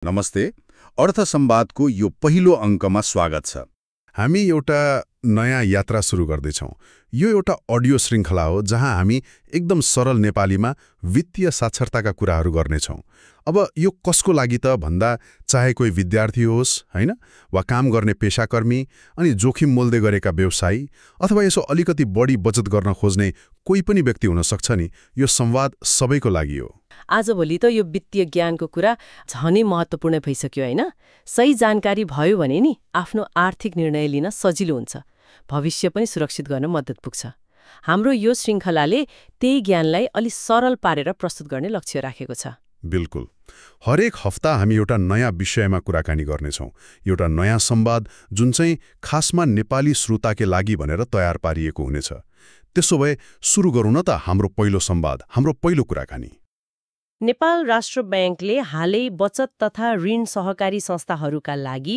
नमस्ते। अर्थ संवादको यो पहिलो अङ्कमा स्वागत छ। हामी एउटा नयाँ यात्रा सुरु गर्दैछौँ। यो एउटा अडियो श्रृङ्खला हो जहाँ हामी एकदम सरल नेपालीमा वित्तीय साक्षरताका कुराहरू गर्नेछौँ। अब यो कसको लागि त भन्दा चाहे कोही विद्यार्थी होस् हैन, वा काम गर्ने पेशाकर्मी, अनि जोखिम मोल्दै गरेका व्यवसायी, अथवा यसो अलिकति बढी बचत गर्न खोज्ने कोही पनि व्यक्ति हुन सक्छ नि, यो संवाद सबैको लागि हो। आजभोलि त यो वित्तीय ज्ञानको कुरा झनै महत्त्वपूर्ण भइसक्यो हैन। सही जानकारी भयो भने नि आफ्नो आर्थिक निर्णय लिन सजिलो हुन्छ, भविष्य पनि सुरक्षित गर्न मद्दत पुग्छ। हाम्रो यो श्रृङ्खलाले त्यही ज्ञानलाई अलि सरल पारेर प्रस्तुत गर्ने लक्ष्य राखेको छ। बिल्कुल। हरेक हप्ता हामी एउटा नयाँ विषयमा कुराकानी गर्नेछौँ, एउटा नयाँ संवाद जुन चाहिँ खासमा नेपाली श्रोताके लागि भनेर तयार पारिएको हुनेछ। त्यसो भए सुरु गरौँ न त हाम्रो पहिलो संवाद, हाम्रो पहिलो कुराकानी। नेपाल राष्ट्र ब्याङ्कले हालै बचत तथा ऋण सहकारी संस्थाहरूका लागि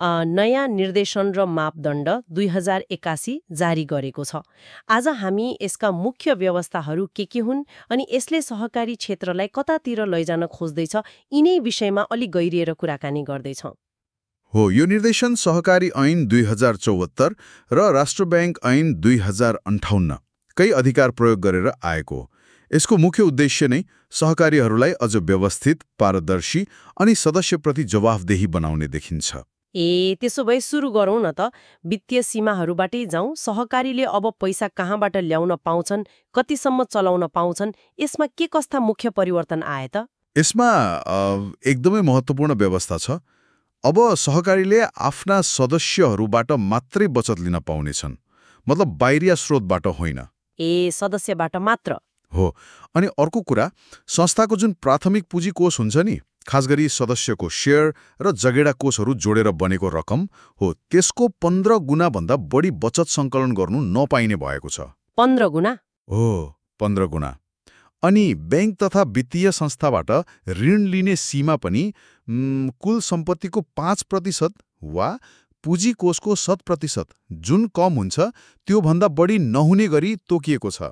नयाँ निर्देशन र मापदण्ड 2081 जारी गरेको छ। आज हामी यसका मुख्य व्यवस्थाहरू के हुन् अनि यसले सहकारी क्षेत्रलाई कतातिर लैजान खोज्दैछ, यिनै विषयमा अलि गहिरिएर कुराकानी गर्दैछौँ। हो, यो निर्देशन सहकारी ऐन 2074 र राष्ट्र ब्याङ्क ऐन 2058 कै अधिकार प्रयोग गरेर आएको हो। यसको मुख्य उद्देश्य नै सहकारीहरूलाई अझ व्यवस्थित, पारदर्शी अनि सदस्यप्रति जवाफदेही बनाउने देखिन्छ। त्यसो भए सुरु गरौँ न त। वित्तीय सीमाहरूबाटै जाउँ। सहकारीले अब पैसा कहाँबाट ल्याउन पाउँछन्, कतिसम्म चलाउन पाउँछन्, यसमा के कस्ता मुख्य परिवर्तन आए त? यसमा एकदमै महत्त्वपूर्ण व्यवस्था छ। अब सहकारीले आफ्ना सदस्यहरूबाट मात्रै बचत लिन पाउनेछन्, मतलब बाहिरिया स्रोतबाट होइन। सदस्यबाट मात्र हो। अनि अर्को कुरा, संस्थाको जुन प्राथमिक पुँजी कोष हुन्छ नि, खास गरी सदस्यको शेयर र जगेडा कोषहरू जोडेर बनेको रकम हो, त्यसको 15 गुणा भन्दा बढी बचत सङ्कलन गर्नु नपाइने भएको छ। 15 गुणा? हो, 15 गुणा। अनि बैंक तथा वित्तीय संस्थाबाट ऋण लिने सीमा पनि कुल सम्पत्तिको 5% वा पुँजी कोषको 100% जुन कम हुन्छ त्योभन्दा बढी नहुने गरी तोकिएको छ।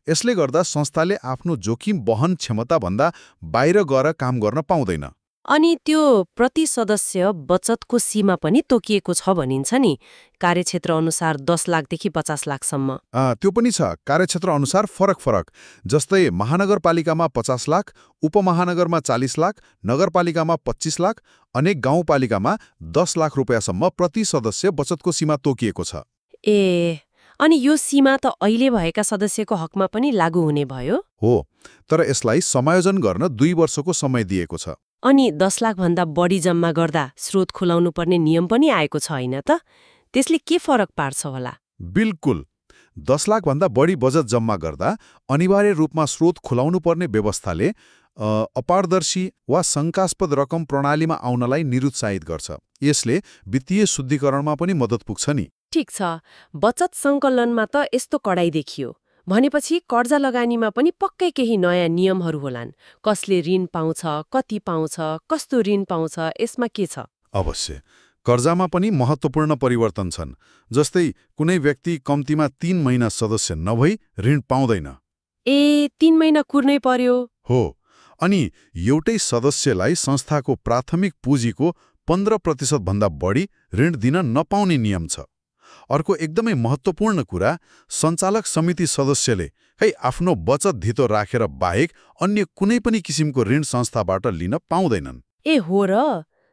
यसले गर्दा संस्थाले आफ्नो जोखिम वहन क्षमताभन्दा बाहिर गएर काम गर्न पाउँदैन। अनि त्यो प्रति सदस्य बचतको सीमा पनि तोकिएको छ भनिन्छ नि, कार्यक्षेत्र अनुसार 10 लाखदेखि 50 लाखसम्म। त्यो पनि छ। कार्यक्षेत्र अनुसार फरक। जस्तै महानगरपालिकामा 50 लाख, उपमहानगरमा 40 लाख, नगरपालिकामा 25 लाख, अनेक गाउँपालिकामा 10 लाख रुपियाँसम्म प्रति सदस्य बचतको सीमा तोकिएको छ। अनि यो सीमा त अहिले भएका सदस्यको हकमा पनि लागू हुने भयो? हो, तर यसलाई समायोजन गर्न 2 वर्षको समय दिएको छ। अनि 10 लाखभन्दा बढी जम्मा गर्दा स्रोत खुलाउनु पर्ने नियम पनि आएको छ हैन त? त्यसले के फरक पार्छ होला? बिल्कुल। 10 लाखभन्दा बढी बचत जम्मा गर्दा अनिवार्य रूपमा स्रोत खुलाउनु पर्ने व्यवस्थाले अपारदर्शी वा शङ्कास्पद रकम प्रणालीमा आउनलाई निरुत्साहित गर्छ। यसले वित्तीय शुद्धिकरणमा पनि मद्दत पुग्छ नि। ठिक छ। बचत सङ्कलनमा त यस्तो कडाइ देखियो भनेपछि कर्जा लगानीमा पनि पक्कै केही नयाँ नियमहरू होलान्। कसले ऋण पाउँछ, कति पाउँछ, कस्तो ऋण पाउँछ, यसमा के छ? अवश्य। कर्जामा पनि महत्त्वपूर्ण परिवर्तन छन्। जस्तै कुनै व्यक्ति कम्तीमा 3 महिना सदस्य नभई ऋण पाउँदैन। 3 महिना कुर्नै पर्यो? हो। अनि एउटै सदस्यलाई संस्थाको प्राथमिक पुँजीको 15% भन्दा बढी ऋण दिन नपाउने नियम छ। अर्को एकदमै महत्त्वपूर्ण कुरा, सञ्चालक समिति सदस्यले आफ्नो बचत धितो राखेर बाहेक अन्य कुनै पनि किसिमको ऋण संस्थाबाट लिन पाउँदैनन्। हो र?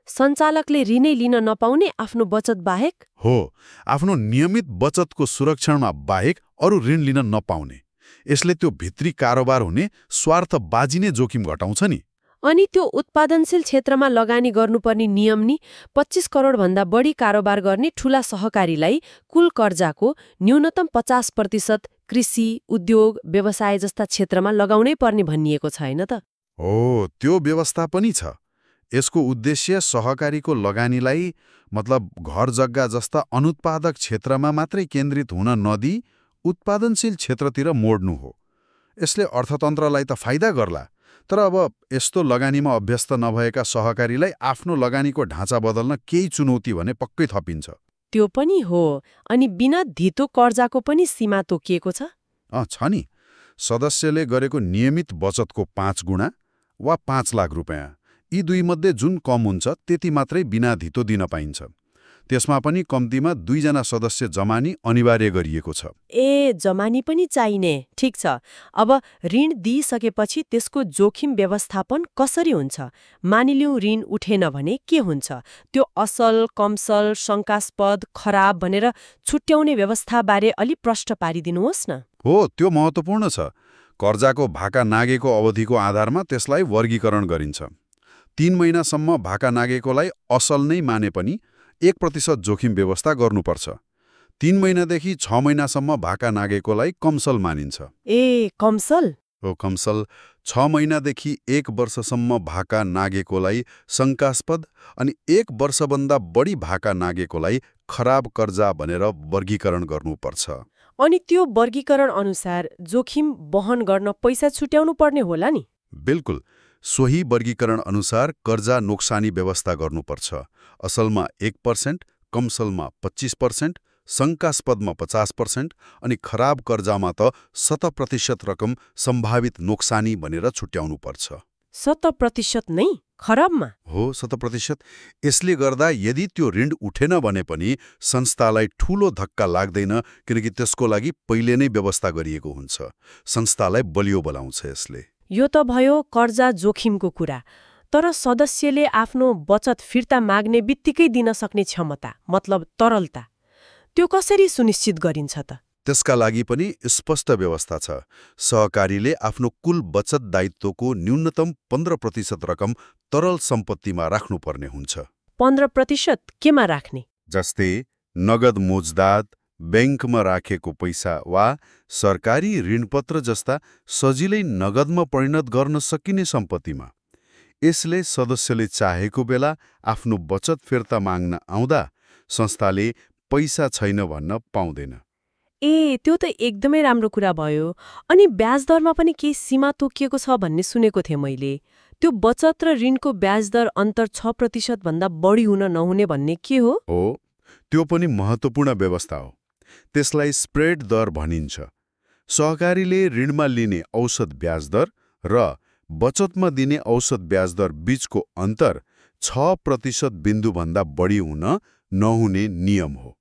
सञ्चालकले ऋणै लिन नपाउने आफ्नो बचत बाहेक? हो, आफ्नो नियमित बचतको सुरक्षणमा बाहेक अरू ऋण लिन नपाउने। यसले त्यो भित्री कारोबार हुने स्वार्थबाजी नै जोखिम घटाउँछ नि। अनि त्यो उत्पादनशील क्षेत्रमा लगानी गर्नुपर्ने नियम नि 25 करोड भन्दा बढी कारोबार गर्ने ठूला सहकारीलाई कुल कर्जाको न्यूनतम 50% कृषि, उद्योग, व्यवसाय जस्ता क्षेत्रमा लगाउनै पर्ने भनिएको छ हैन त? हो, त्यो व्यवस्था पनि छ। यसको उद्देश्य सहकारीको लगानीलाई मतलब घर जग्गा जस्ता अनुत्पादक क्षेत्रमा मात्रै केन्द्रित हुन नदिई उत्पादनशील क्षेत्रतिर मोड्नु हो। यसले अर्थतन्त्रलाई त फाइदा गर्ला, तर अब यस्तो लगानीमा अभ्यस्त नभएका सहकारीलाई आफ्नो लगानीको ढाँचा बदल्न केही चुनौती भने पक्कै थपिन्छ। त्यो पनि हो। अनि बिना धितो कर्जाको पनि सीमा तोकिएको छ? छ नि। सदस्यले गरेको नियमित बचतको 5 गुणा वा 5 लाख रुपियाँ, यी दुईमध्ये जुन कम हुन्छ त्यति मात्रै बिना धितो दिन पाइन्छ। त्यसमा पनि कम्तीमा 2 जना सदस्य जमानी अनिवार्य गरिएको छ। ए जमानी पनि चाहिने, ठिक छ। अब ऋण दिइसकेपछि त्यसको जोखिम व्यवस्थापन कसरी हुन्छ? मानिलिउँ ऋण उठेन भने के हुन्छ? त्यो असल, कमसल, शङ्कास्पद, खराब भनेर छुट्याउने व्यवस्थाबारे अलि प्रष्ट पारिदिनुहोस् न। हो, त्यो महत्त्वपूर्ण छ। कर्जाको भाका नागेको अवधिको आधारमा त्यसलाई वर्गीकरण गरिन्छ। 3 महिनासम्म भाका नागेकोलाई असल नै माने पनि 1% जोखिम व्यवस्था गर्नुपर्छ। 3 महिनादेखि 6 महिनासम्म भाका नागेकोलाई कमसल मानिन्छ। ए कमसल? हो, कमसल 6 महिनादेखि 1 वर्षसम्म भाका नागेकोलाई शङ्कास्पद अनि 1 वर्षभन्दा बढी भाका नागेकोलाई खराब कर्जा भनेर वर्गीकरण गर्नुपर्छ। अनि त्यो वर्गीकरण अनुसार जोखिम वहन गर्न पैसा छुट्याउनु पर्ने होला नि? बिल्कुल, सोही वर्गीकरण अनुसार कर्जा नोक्सानी व्यवस्था गर्नुपर्छ। असलमा 1%, कमसलमा 25%, शङ्कास्पदमा 50% अनि खराब कर्जामा त 100% रकम सम्भावित नोक्सानी भनेर छुट्याउनुपर्छ। 100% नै? खराबमा? हो, 100%। यसले गर्दा यदि त्यो ऋण उठेन भने पनि संस्थालाई ठूलो धक्का लाग्दैन, किनकि त्यसको लागि पहिले नै व्यवस्था गरिएको हुन्छ। संस्थालाई बलियो बनाउँछ यसले। यो त भयो कर्जा जोखिमको कुरा। तर सदस्यले आफ्नो बचत फिर्ता माग्ने बित्तिकै दिन सक्ने क्षमता, मतलब तरलता, त्यो कसरी सुनिश्चित गरिन्छ त? त्यसका लागि पनि स्पष्ट व्यवस्था छ। सहकारीले आफ्नो कुल बचत दायित्वको न्यूनतम 15% रकम तरल सम्पत्तिमा राख्नुपर्ने हुन्छ। 15% केमा राख्ने? जस्तै नगद मोजदात, ब्याङ्कमा राखेको पैसा वा सरकारी ऋणपत्र जस्ता सजिलै नगदमा परिणत गर्न सकिने सम्पत्तिमा। यसले सदस्यले चाहेको बेला आफ्नो बचत फिर्ता माग्न आउँदा संस्थाले पैसा छैन भन्न पाउँदैन। ए त्यो त एकदमै राम्रो कुरा भयो। अनि ब्याज दरमा पनि केही सीमा तोकिएको छ भन्ने सुनेको थिएँ मैले। त्यो बचत र ऋणको ब्याज दर अन्तर 6% भन्दा बढी हुन नहुने भन्ने के हो? हो, त्यो पनि महत्त्वपूर्ण व्यवस्था हो। त्यसलाई स्प्रेड दर भनिन्छ। सहकारीले ऋणमा लिने औसत ब्याज दर र बचतमा दिने औसत ब्याज दर बीचको अन्तर 6% बिन्दुभन्दा बढी हुन नहुने नियम हो।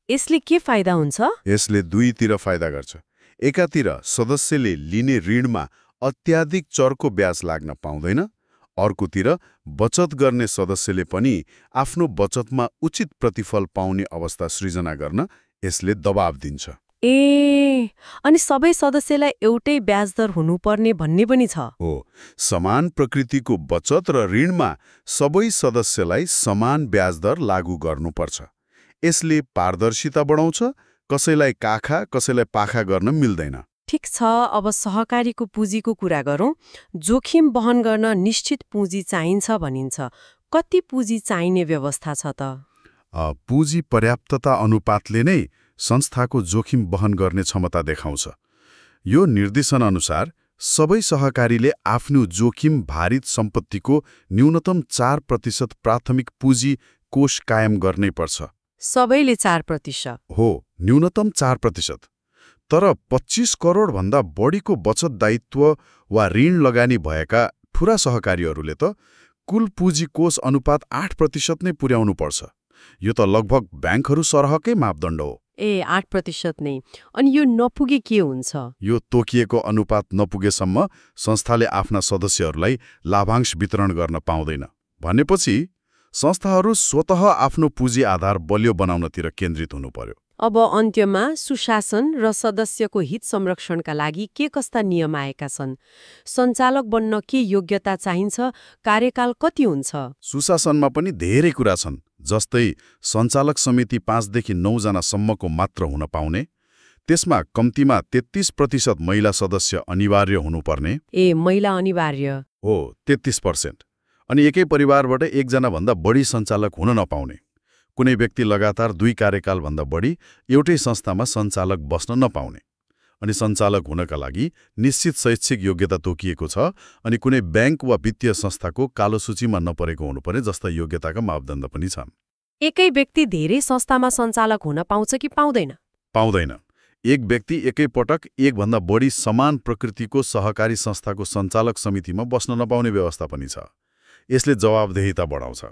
यसले के फाइदा हुन्छ? यसले दुईतिर फाइदा गर्छ। एकातिर सदस्यले लिने ऋणमा अत्याधिक चर्को ब्याज लाग्न पाउँदैन। अर्कोतिर बचत गर्ने सदस्यले पनि आफ्नो बचतमा उचित प्रतिफल पाउने अवस्था सृजना गर्न यसले दबाब दिन्छ। ए अनि सबै सदस्यलाई एउटै ब्याज दर हुनुपर्ने भन्ने पनि छ? हो, समान प्रकृतिको बचत र ऋणमा सबै सदस्यलाई समान ब्याज दर लागू गर्नुपर्छ। यसले पारदर्शिता बढाउँछ। कसैलाई काखा कसैलाई पाखा गर्न मिल्दैन। ठिक छ। अब सहकारीको पुँजीको कुरा गरौँ। जोखिम वहन गर्न निश्चित पुँजी चाहिन्छ भनिन्छ। कति पुँजी चाहिने व्यवस्था छ त? पुँजी पर्याप्तता अनुपातले नै संस्थाको जोखिम वहन गर्ने क्षमता देखाउँछ। यो निर्देशन अनुसार सबै सहकारीले आफ्नो जोखिम भारित सम्पत्तिको न्यूनतम 4% प्राथमिक पुँजी कोष कायम गर्नै पर्छ। सबैले 4%? हो, न्यूनतम 4%। तर 25 करोड भन्दा बढीको बचत दायित्व वा ऋण लगानी भएका ठूला सहकारीहरूले त कुल पुँजी कोष अनुपात 8% नै पुर्याउनु पर्छ। यो त लगभग ब्याङ्कहरू सरहकै मापदण्ड हो। ए 8% नै? अनि यो नपुगे के हुन्छ? यो तोकिएको अनुपात नपुगेसम्म संस्थाले आफ्ना सदस्यहरूलाई लाभांश वितरण गर्न पाउँदैन। भनेपछि संस्थाहरू स्वतः आफ्नो पुँजी आधार बलियो बनाउनतिर केन्द्रित हुनु पर्यो। अब अन्त्यमा सुशासन र सदस्यको हित संरक्षणका लागि के कस्ता नियम आएका छन्? सञ्चालक बन्न के योग्यता चाहिन्छ? कार्यकाल कति हुन्छ? सुशासनमा पनि धेरै कुरा छन्। जस्तै सञ्चालक समिति 5 देखि 9 जनासम्मको मात्र हुन पाउने। त्यसमा कम्तीमा 33% महिला सदस्य अनिवार्य हुनुपर्ने। ए महिला अनिवार्य? हो, 33%। अनि एकै परिवारबाट 1 जनाभन्दा बढी सञ्चालक हुन नपाउने। कुनै व्यक्ति लगातार 2 कार्यकालभन्दा बढी एउटै संस्थामा सञ्चालक बस्न नपाउने। अनि सञ्चालक हुनका लागि निश्चित शैक्षिक योग्यता तोकिएको छ अनि कुनै ब्याङ्क वा वित्तीय संस्थाको कालो सूचीमा नपरेको हुनुपर्ने जस्ता योग्यताका मापदण्ड पनि छन्। एकै व्यक्ति धेरै संस्थामा सञ्चालक हुन पाउँछ कि पाउँदैन? पाउँदैन। एक व्यक्ति एकै पटक 1 भन्दा बढी समान प्रकृतिको सहकारी संस्थाको सञ्चालक समितिमा बस्न नपाउने व्यवस्था पनि छ। यसले जवाबदेहिता बढाउँछ।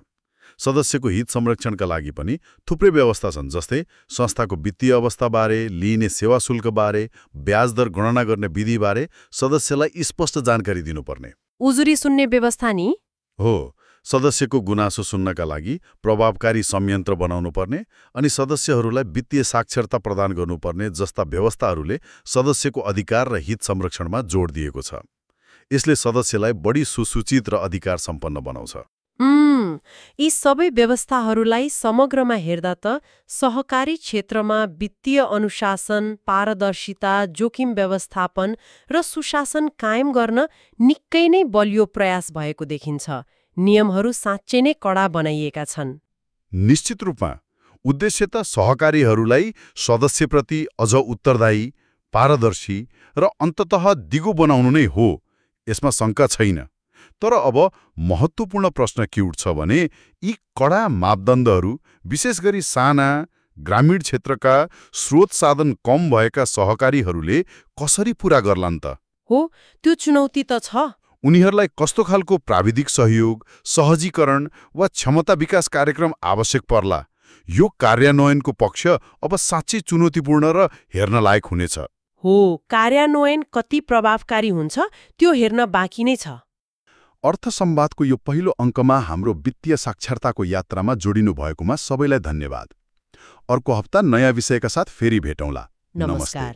सदस्यको हित संरक्षणका लागि पनि थुप्रै व्यवस्था छन्, जस्तै संस्थाको वित्तीय अवस्थाबारे, लिइने सेवा शुल्कबारे, ब्याज दर गणना गर्ने विधिबारे सदस्यलाई स्पष्ट जानकारी दिनुपर्ने। उजुरी सुन्ने व्यवस्था नि? हो, सदस्यको गुनासो सुन्नका लागि प्रभावकारी संयन्त्र बनाउनुपर्ने अनि सदस्यहरूलाई वित्तीय साक्षरता प्रदान गर्नुपर्ने जस्ता व्यवस्थाहरूले सदस्यको अधिकार र हित संरक्षणमा जोड दिएको छ। यसले सदस्यलाई बढी सुसूचित र अधिकार सम्पन्न बनाउँछ। यी सबै व्यवस्थाहरूलाई समग्रमा हेर्दा त सहकारी क्षेत्रमा वित्तीय अनुशासन, पारदर्शिता, जोखिम व्यवस्थापन र सुशासन कायम गर्न निकै नै बलियो प्रयास भएको देखिन्छ। नियमहरू साँच्चै नै कडा बनाइएका छन्। निश्चित रूपमा उद्देश्य त सहकारीहरूलाई सदस्यप्रति अझ उत्तरदायी, पारदर्शी र अन्ततः दिगो बनाउनु नै हो, यसमा शङ्का छैन। तर अब महत्त्वपूर्ण प्रश्न के उठ्छ भने यी कडा मापदण्डहरू विशेष गरी साना, ग्रामीण क्षेत्रका स्रोत साधन कम भएका सहकारीहरूले कसरी पूरा गर्लान् त? हो, त्यो चुनौती त छ। उनीहरूलाई कस्तो खालको प्राविधिक सहयोग, सहजीकरण वा क्षमता विकास कार्यक्रम आवश्यक पर्ला? यो कार्यान्वयनको पक्ष अब साँच्चै चुनौतीपूर्ण र हेर्न लायक हुनेछ। हो, कार्यान्वयन कति प्रभावकारी हुन्छ त्यो हेर्न बाँकी नै छ। अर्थ संवादको यो पहिलो अङ्कमा हाम्रो वित्तीय साक्षरताको यात्रामा जोडिनु भएकोमा सबैलाई धन्यवाद। अर्को हप्ता नयाँ विषयका साथ फेरि भेटौँला। नमस्कार।